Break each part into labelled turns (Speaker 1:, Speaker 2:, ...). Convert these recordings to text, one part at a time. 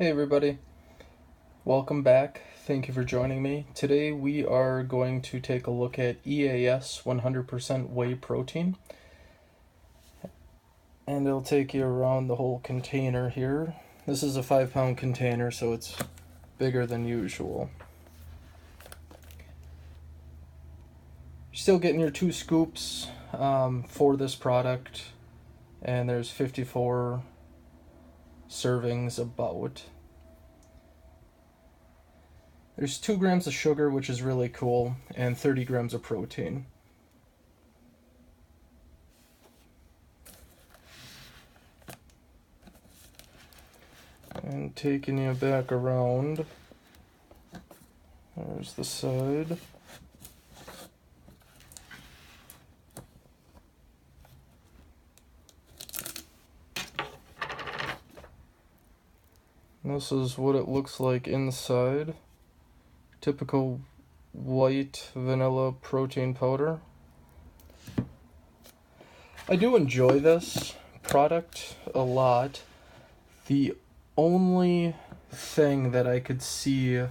Speaker 1: Hey everybody, welcome back. Thank you for joining me. Today we are going to take a look at EAS 100% whey protein. And it'll take you around the whole container here. This is a 5-pound container, so it's bigger than usual. You're still getting your 2 scoops for this product, and there's 54 servings about. There's 2 grams of sugar, which is really cool, and 30 grams of protein. And taking you back around, there's the side. This is what it looks like inside. Typical white vanilla protein powder. I do enjoy this product a lot. The only thing that I could see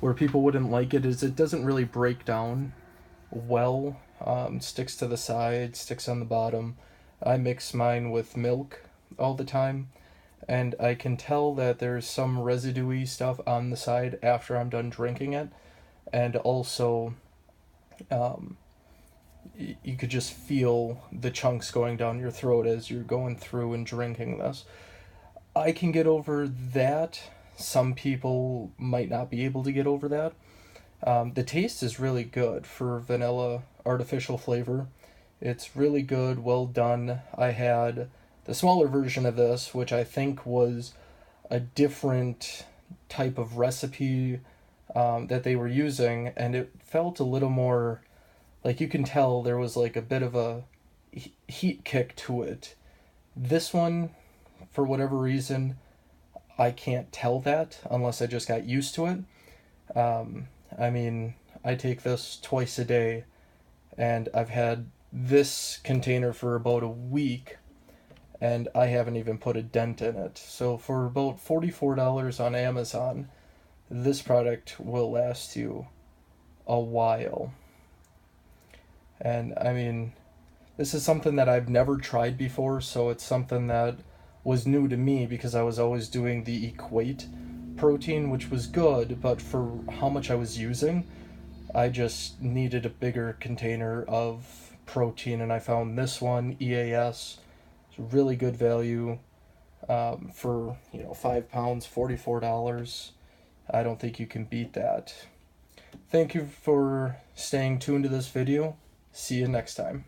Speaker 1: where people wouldn't like it is it doesn't really break down well. Sticks to the side, sticks on the bottom. I mix mine with milk all the time, and I can tell that there's some residue-y stuff on the side after I'm done drinking it, and also you could just feel the chunks going down your throat as you're going through and drinking this. I can get over that. Some people might not be able to get over that. The taste is really good for vanilla artificial flavor. It's really good, well done. I had the smaller version of this, which I think was a different type of recipe that they were using, and it felt a little more like, you can tell there was like a bit of a heat kick to it. This one, for whatever reason, I can't tell that unless I just got used to it. I mean, I take this twice a day, and I've had this container for about a week, and I haven't even put a dent in it. So for about $44 on Amazon, this product will last you a while. And I mean, this is something that I've never tried before, so it's something that was new to me because I was always doing the Equate protein, which was good, but for how much I was using, I just needed a bigger container of protein, and I found this one, EAS. It's a really good value for 5 pounds, $44. I don't think you can beat that. Thank you for staying tuned to this video. See you next time.